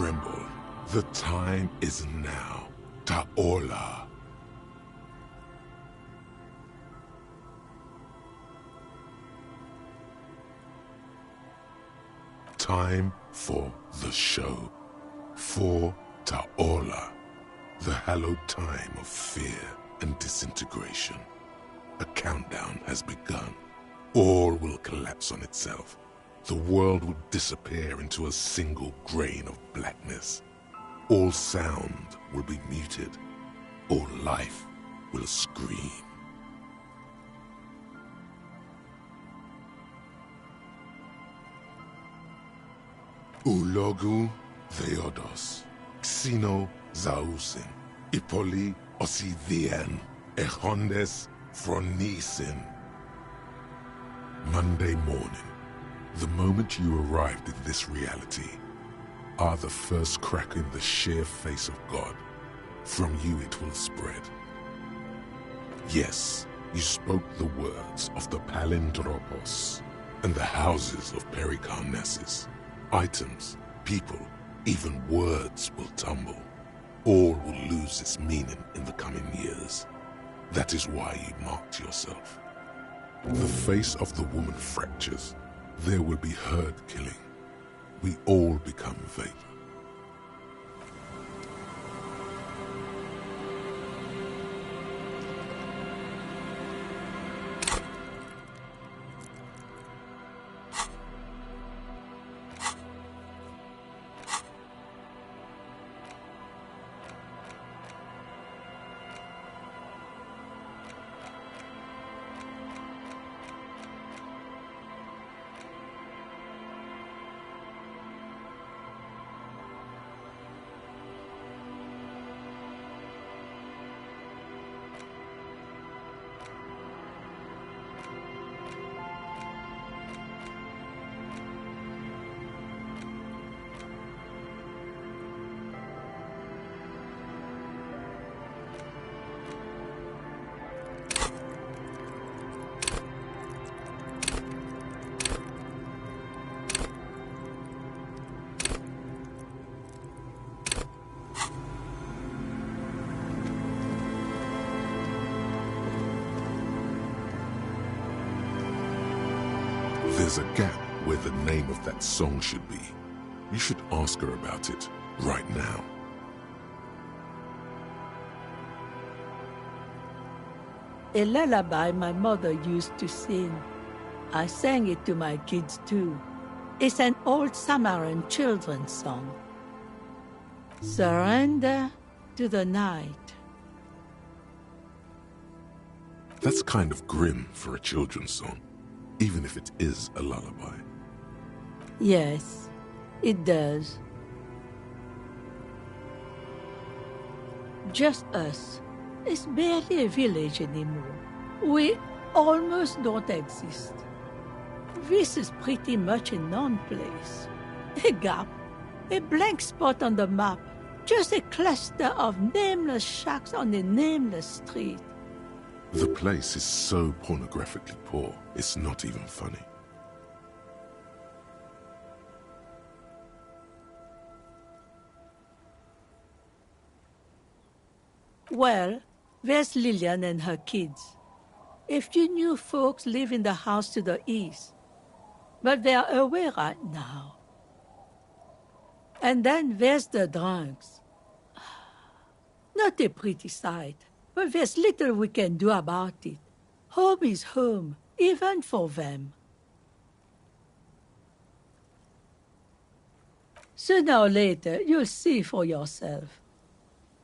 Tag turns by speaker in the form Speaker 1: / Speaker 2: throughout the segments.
Speaker 1: tremble. The time is now. Ta'ola. Time for the show. For Ta'ola, the hallowed time of fear and disintegration. A countdown has begun. All will collapse on itself. The world will disappear into a single grain of blackness. All sound will be muted. All life will scream. Ulogu Theodos, Xeno Zausin, Ipoli Osithien, Echondes Fronisin. Monday morning, the moment you arrived in this reality, are the first crack in the sheer face of God. From you it will spread. Yes, you spoke the words of the Palindropos and the houses of Pericarnassus. Items, people, even words will tumble. All will lose its meaning in the coming years. That is why you marked yourself. The face of the woman fractures. There will be herd killing. We all become vapor. There's a gap where the name of that song should be. You should ask her about it right now.
Speaker 2: A lullaby my mother used to sing. I sang it to my kids too. It's an old Samaran children's song. Surrender to the night.
Speaker 1: That's kind of grim for a children's song, even if it is a lullaby.
Speaker 2: Yes, it does. Just us. It's barely a village anymore. We almost don't exist. This is pretty much a non-place. A gap, a blank spot on the map, just a cluster of nameless shacks on a nameless street.
Speaker 1: The place is so pornographically poor, it's not even funny.
Speaker 2: Well, there's Lillian and her kids. A few new folks live in the house to the east, but they're away right now. And then there's the drunks. Not a pretty sight, but there's little we can do about it. Home is home, even for them. Sooner or later, you'll see for yourself.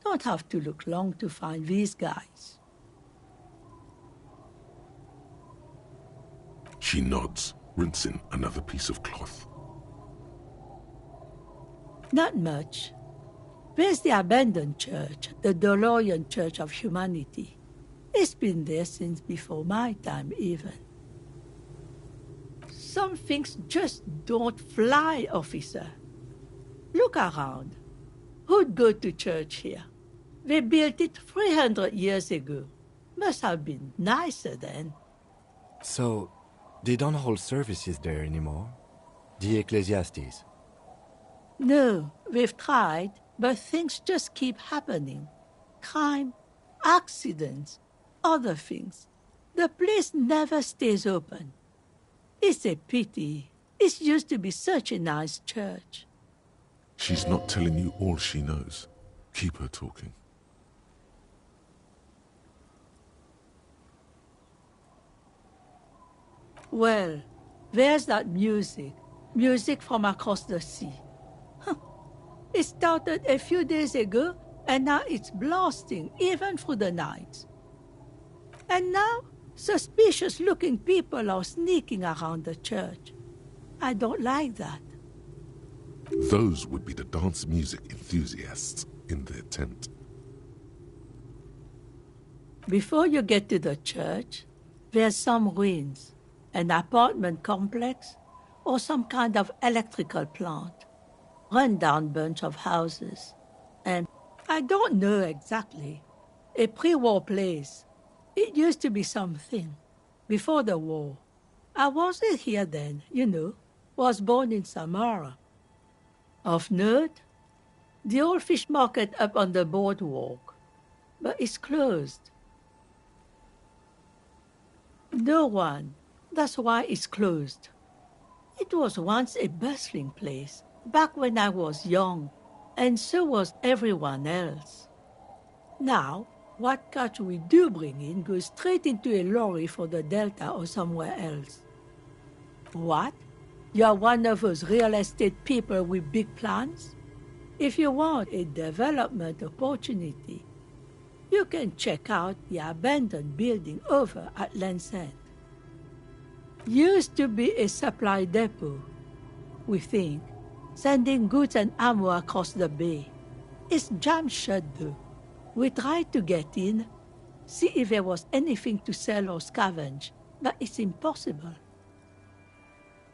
Speaker 2: Don't have to look long to find these guys.
Speaker 1: She nods, rinsing another piece of cloth.
Speaker 2: Not much. There's the abandoned church, the DeLorean Church of Humanity. It's been there since before my time, even. Some things just don't fly, officer. Look around. Who'd go to church here? They built it 300 years ago. Must have been nicer then.
Speaker 3: So, they don't hold services there anymore? The Ecclesiastes?
Speaker 2: No, we've tried, but things just keep happening. Crime, accidents, other things. The place never stays open. It's a pity. It used to be such a nice church.
Speaker 1: She's not telling you all she knows. Keep her talking.
Speaker 2: Well, there's that music. Music from across the sea. It started a few days ago, and now it's blasting, even through the night. And now, suspicious-looking people are sneaking around the church. I don't like that.
Speaker 1: Those would be the dance music enthusiasts in their tent.
Speaker 2: Before you get to the church, there's some ruins, an apartment complex, or some kind of electrical plant. Run-down bunch of houses. And I don't know exactly. A pre-war place. It used to be something. Before the war. I wasn't here then, you know. Was born in Samara. Of note, the old fish market up on the boardwalk. But it's closed. No one. That's why it's closed. It was once a bustling place, back when I was young, and so was everyone else. Now, what catch we do bring in goes straight into a lorry for the Delta or somewhere else. What? You're one of those real estate people with big plans? If you want a development opportunity, you can check out the abandoned building over at Land's End. Used to be a supply depot, we think, sending goods and ammo across the bay. It's jammed shut though. We tried to get in, see if there was anything to sell or scavenge, but it's impossible.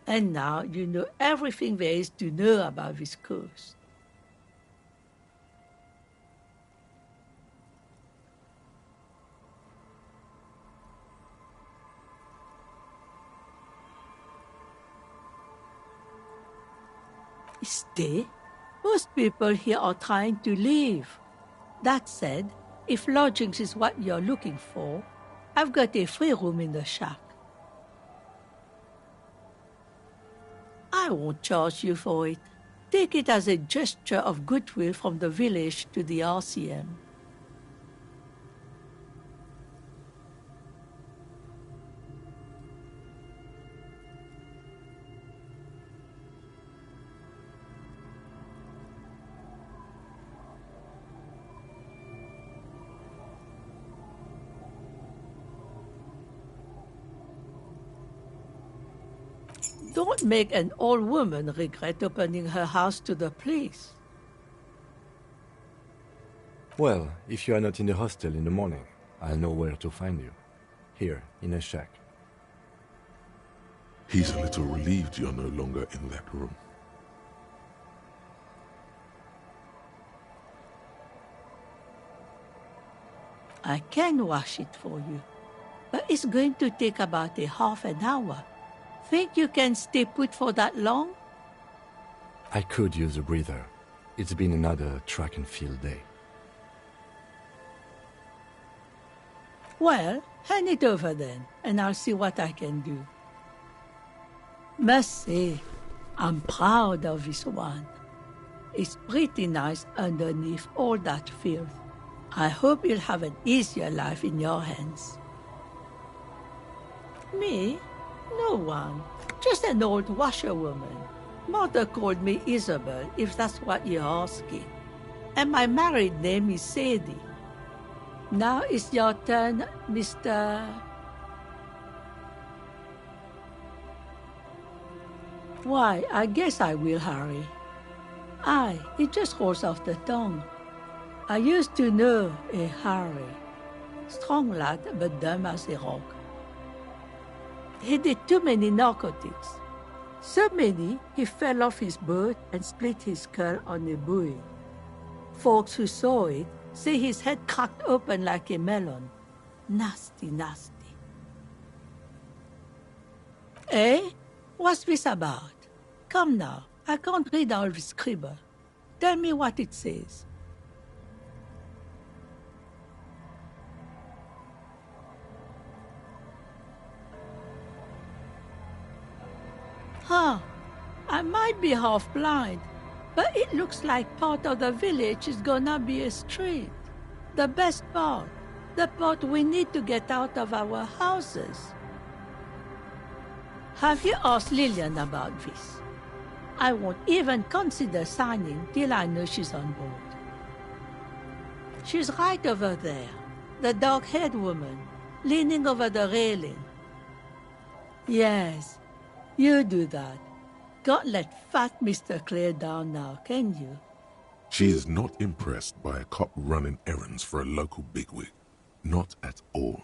Speaker 2: And now you know everything there is to know about this coast. Stay? Most people here are trying to leave. That said, if lodgings is what you're looking for, I've got a free room in the shack. I won't charge you for it. Take it as a gesture of goodwill from the village to the RCM. Don't make an old woman regret opening her house to the police.
Speaker 3: Well, if you are not in the hostel in the morning, I'll know where to find you. Here, in a shack.
Speaker 1: He's a little relieved you're no longer in that room.
Speaker 2: I can wash it for you, but it's going to take about a half an hour. Think you can stay put for that long?
Speaker 3: I could use a breather. It's been another track and field day.
Speaker 2: Well, hand it over then, and I'll see what I can do. Must say, I'm proud of this one. It's pretty nice underneath all that filth. I hope you'll have an easier life in your hands. Me? No one. Just an old washerwoman. Mother called me Isabel, if that's what you're asking. And my married name is Sadie. Now it's your turn, Mr. Why, I guess I will, Harry. Aye, it just rolls off the tongue. I used to know a Harry. Strong lad, but dumb as a rock. He did too many narcotics. So many, he fell off his boat and split his skull on a buoy. Folks who saw it say his head cracked open like a melon. Nasty, nasty. Eh? What's this about? Come now, I can't read all the scribble. Tell me what it says. Huh. I might be half-blind, but it looks like part of the village is gonna be a street. The best part. The part we need to get out of our houses. Have you asked Lillian about this? I won't even consider signing till I know she's on board. She's right over there, the dark-haired woman, leaning over the railing. Yes, you do that. Can't let fat Mr. Clare down now, can you?
Speaker 1: She is not impressed by a cop running errands for a local bigwig. Not at all.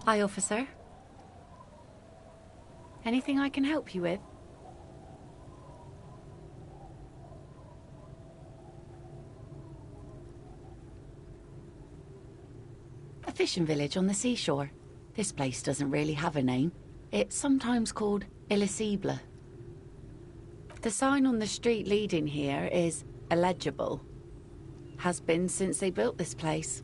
Speaker 4: Hi, officer. Anything I can help you with? A fishing village on the seashore. This place doesn't really have a name. It's sometimes called Illisible. The sign on the street leading here is illegible. Has been since they built this place.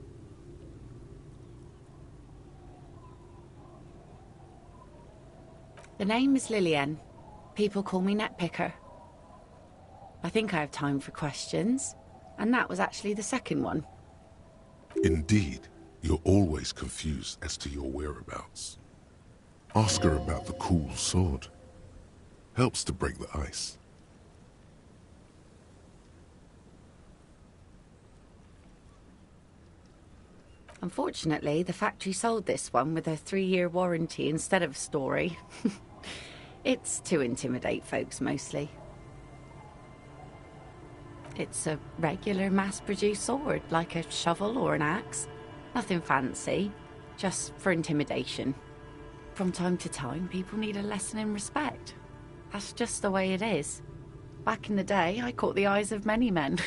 Speaker 4: The name is Lillian. People call me Netpicker. I think I have time for questions, and that was actually the second one.
Speaker 1: Indeed, you're always confused as to your whereabouts. Ask her about the cool sword. Helps to break the ice.
Speaker 4: Unfortunately, the factory sold this one with a 3-year warranty instead of a story. It's to intimidate folks, mostly. It's a regular mass-produced sword, like a shovel or an axe. Nothing fancy, just for intimidation. From time to time, people need a lesson in respect. That's just the way it is. Back in the day, I caught the eyes of many men.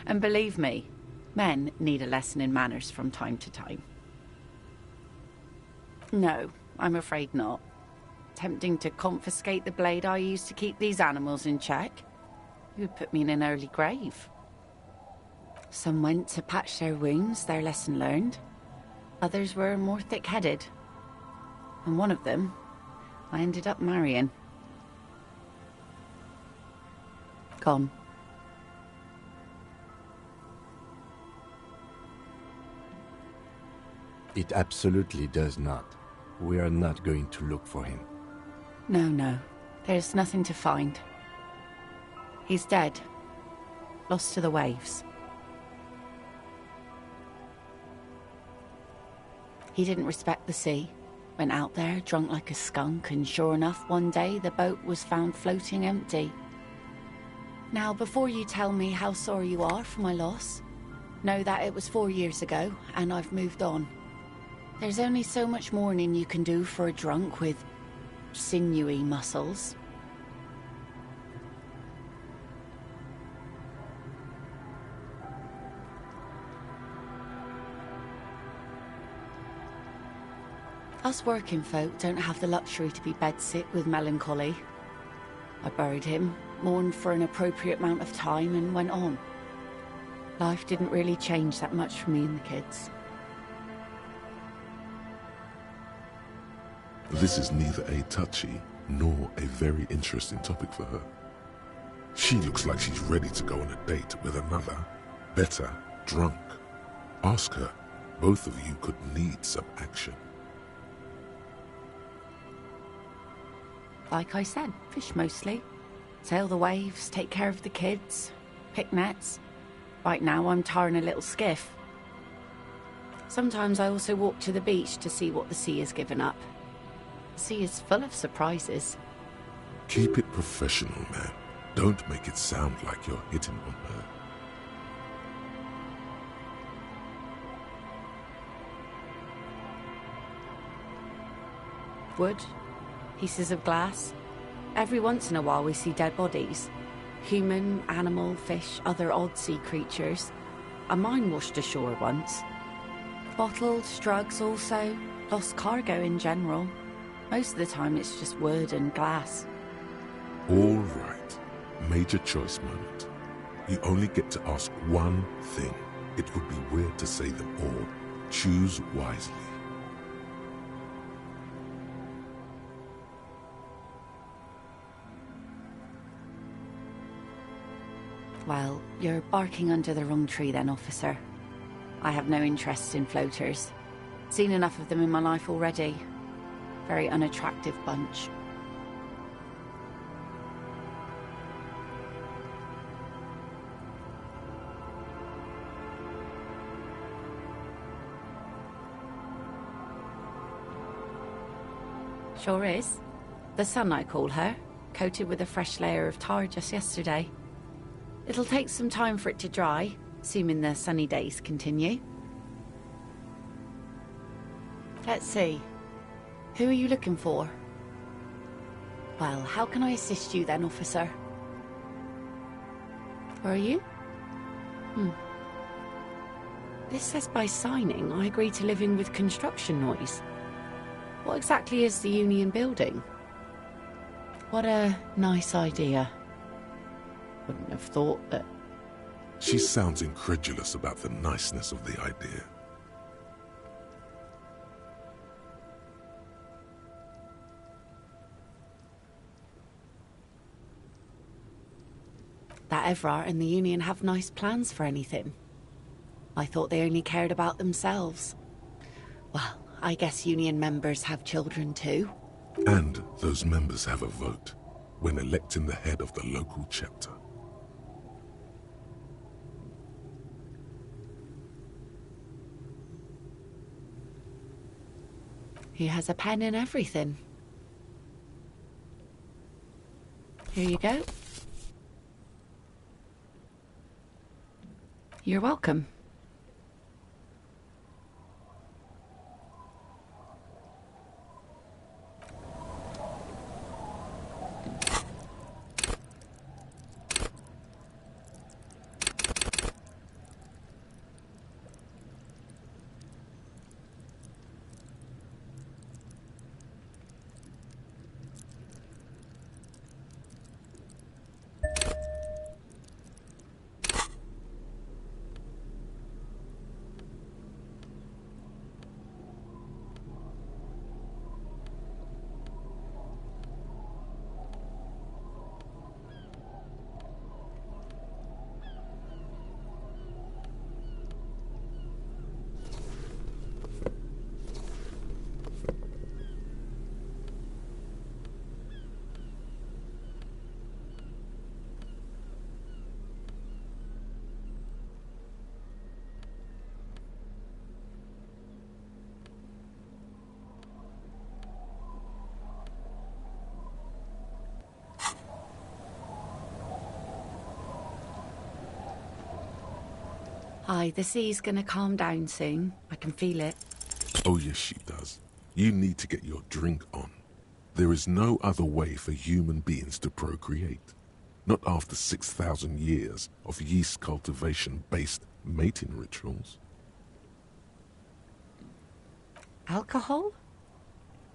Speaker 4: And believe me, men need a lesson in manners from time to time. No, I'm afraid not. Tempting to confiscate the blade I used to keep these animals in check. You would put me in an early grave. Some went to patch their wounds, their lesson learned. Others were more thick-headed. And one of them, I ended up marrying. Gone.
Speaker 3: It absolutely does not. We are not going to look for him.
Speaker 4: No. There's nothing to find. He's dead. Lost to the waves. He didn't respect the sea. Went out there, drunk like a skunk, and sure enough, one day the boat was found floating empty. Now, before you tell me how sorry you are for my loss, know that it was 4 years ago, and I've moved on. There's only so much mourning you can do for a drunk with sinewy muscles. Us working folk don't have the luxury to be bedsick with melancholy. I buried him, mourned for an appropriate amount of time, and went on. Life didn't really change that much for me and the kids.
Speaker 1: This is neither a touchy nor a very interesting topic for her. She looks like she's ready to go on a date with another, better, drunk. Ask her. Both of you could need some action.
Speaker 4: Like I said, fish mostly. Sail the waves, take care of the kids, pick nets. Right now I'm tarring a little skiff. Sometimes I also walk to the beach to see what the sea has given up. The sea is full of surprises.
Speaker 1: Keep it professional, man. Don't make it sound like you're hitting on her.
Speaker 4: Wood, pieces of glass. Every once in a while we see dead bodies. Human, animal, fish, other odd sea creatures. A mine washed ashore once. Bottles, drugs also. Lost cargo in general. Most of the time it's just wood and glass.
Speaker 1: All right. Major choice moment. You only get to ask one thing. It would be weird to say them all. Choose wisely.
Speaker 4: Well, you're barking under the wrong tree then, officer. I have no interest in floaters. Seen enough of them in my life already. Very unattractive bunch. Sure is. The sun, I call her, coated with a fresh layer of tar just yesterday. It'll take some time for it to dry, assuming the sunny days continue. Let's see. Who are you looking for? Well, how can I assist you then, officer? Where are you? This says by signing, I agree to live in with construction noise. What exactly is the Union building? What a nice idea. Wouldn't have thought that...
Speaker 1: She sounds incredulous about the niceness of the idea.
Speaker 4: That Evrart and the Union have nice plans for anything. I thought they only cared about themselves. Well, I guess Union members have children too.
Speaker 1: And those members have a vote when electing the head of the local chapter.
Speaker 4: He has a pen and everything. Here you go. You're welcome. Aye, the sea's gonna calm down soon. I can feel it.
Speaker 1: Oh yes, she does. You need to get your drink on. There is no other way for human beings to procreate. Not after 6,000 years of yeast cultivation-based mating rituals.
Speaker 4: Alcohol?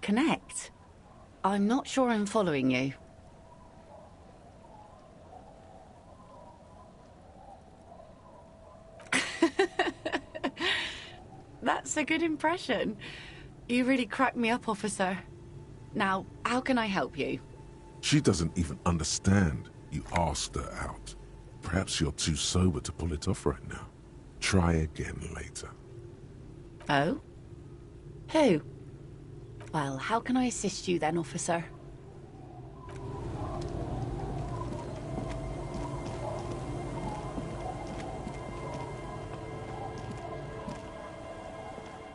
Speaker 4: disconnect. I'm not sure I'm following you. That's a good impression. You really cracked me up, officer. Now, how can I help you?
Speaker 1: She doesn't even understand you asked her out. Perhaps you're too sober to pull it off right now. Try again later.
Speaker 4: Oh? Who? Well, how can I assist you then, officer?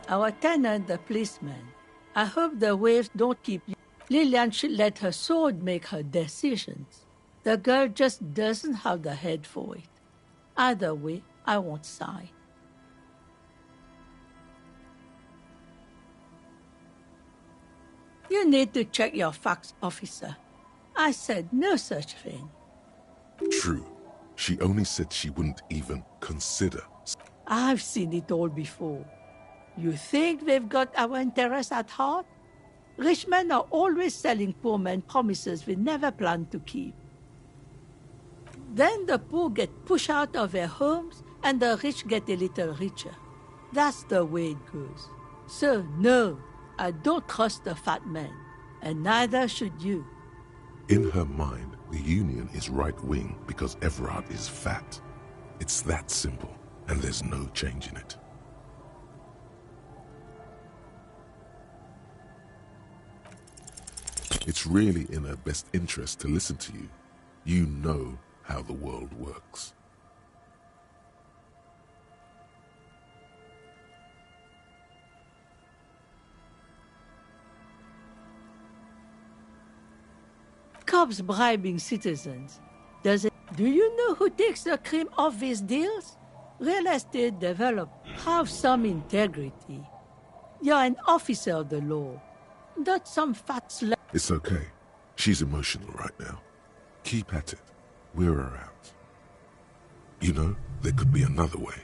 Speaker 2: Our tenant, the policeman. I hope the waves don't keep you. Lillian should let her sword make her decisions. The girl just doesn't have the head for it. Either way, I won't sigh. You need to check your facts, officer. I said no such thing.
Speaker 1: True. She only said she wouldn't even consider.
Speaker 2: I've seen it all before. You think they've got our interests at heart? Rich men are always selling poor men promises they never planned to keep. Then the poor get pushed out of their homes and the rich get a little richer. That's the way it goes. So no, I don't trust the fat man, and neither should you.
Speaker 1: In her mind, the Union is right-wing because Everard is fat. It's that simple, and there's no change in it. It's really in her best interest to listen to you. You know how the world works.
Speaker 2: Cops bribing citizens. Do you know who takes the cream off these deals? Real estate developers have some integrity. You're an officer of the law, not some fat slut.
Speaker 1: It's okay. She's emotional right now. Keep at it. We're her out. You know, there could be another way.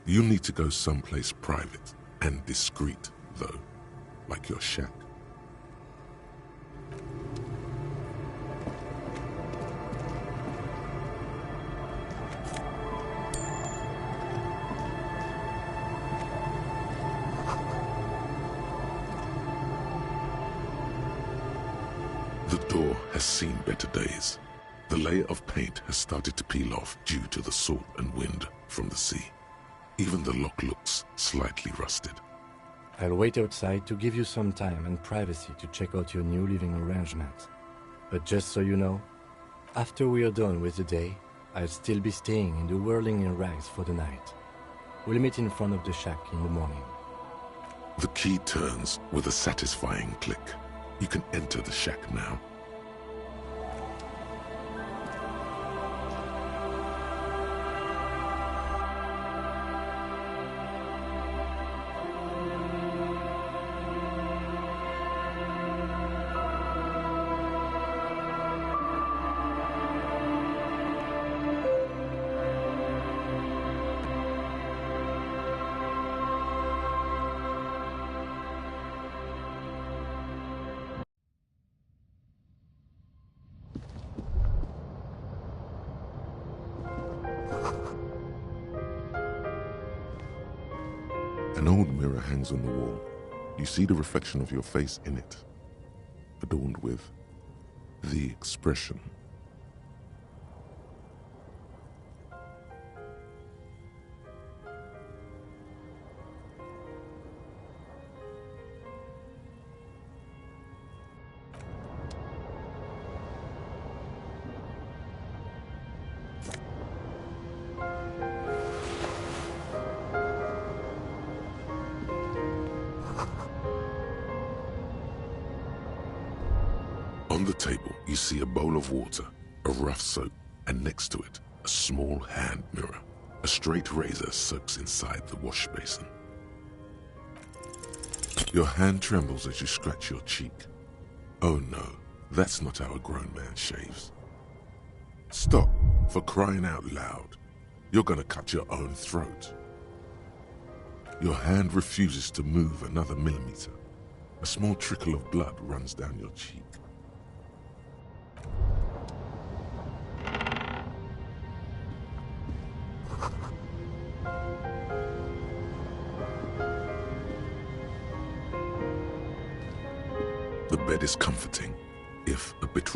Speaker 1: You'll need to go someplace private and discreet, though, like your shack. The door has seen better days. The layer of paint has started to peel off due to the salt and wind from the sea. Even the lock looks slightly rusted.
Speaker 3: I'll wait outside to give you some time and privacy to check out your new living arrangement. But just so you know, after we are done with the day, I'll still be staying in the Whirling in Rags for the night. We'll meet in front of the shack in the morning.
Speaker 1: The key turns with a satisfying click. You can enter the shack now. An old mirror hangs on the wall. You see the reflection of your face in it, adorned with the expression. On the table, you see a bowl of water, a rough soap, and next to it, a small hand mirror. A straight razor soaks inside the wash basin. Your hand trembles as you scratch your cheek. Oh no, that's not how a grown man shaves. Stop, for crying out loud. You're gonna cut your own throat. Your hand refuses to move another millimeter. A small trickle of blood runs down your cheek. The bed is comforting, if a bit...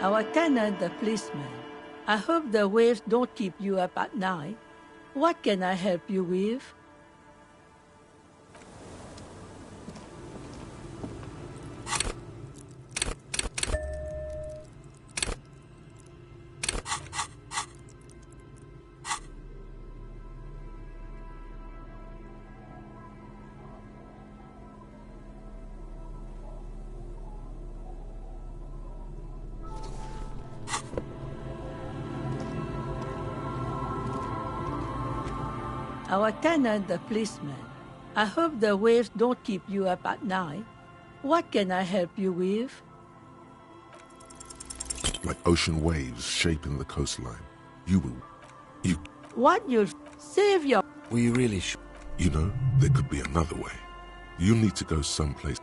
Speaker 2: Our tenant, the policeman. I hope the waves don't keep you up at night. What can I help you with? Our tenant, the policeman. I hope the waves don't keep you up at night. What can I help you with?
Speaker 1: Like ocean waves shaping the coastline. You...
Speaker 2: What you'll save your...
Speaker 3: We really should.
Speaker 1: You know, there could be another way. You need to go someplace.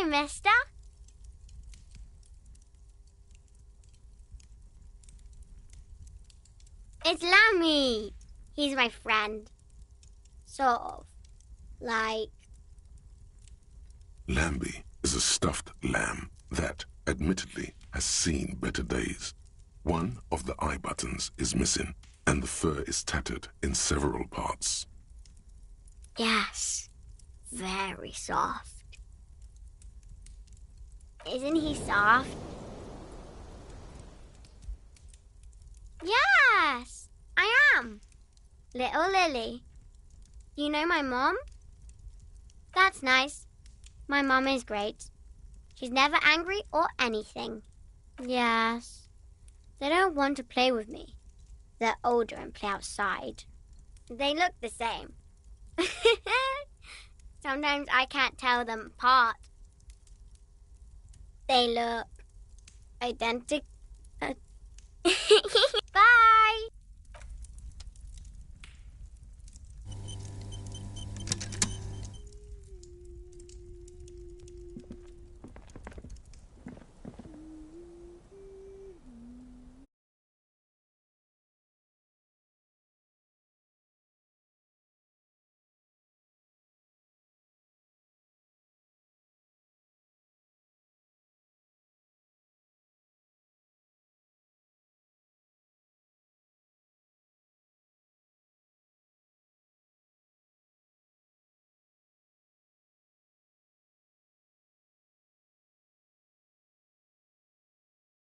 Speaker 5: mister. It's Lammy. He's my friend. Sort of. Like...
Speaker 1: Lambie is a stuffed lamb that, admittedly, has seen better days. One of the eye buttons is missing, and the fur is tattered in several parts.
Speaker 5: Yes. Very soft. Isn't he soft? Yes, I am. Little Lily. You know my mom? That's nice. My mom is great. She's never angry or anything. Yes. They don't want to play with me. They're older and play outside. They look the same. Sometimes I can't tell them apart. They look identical.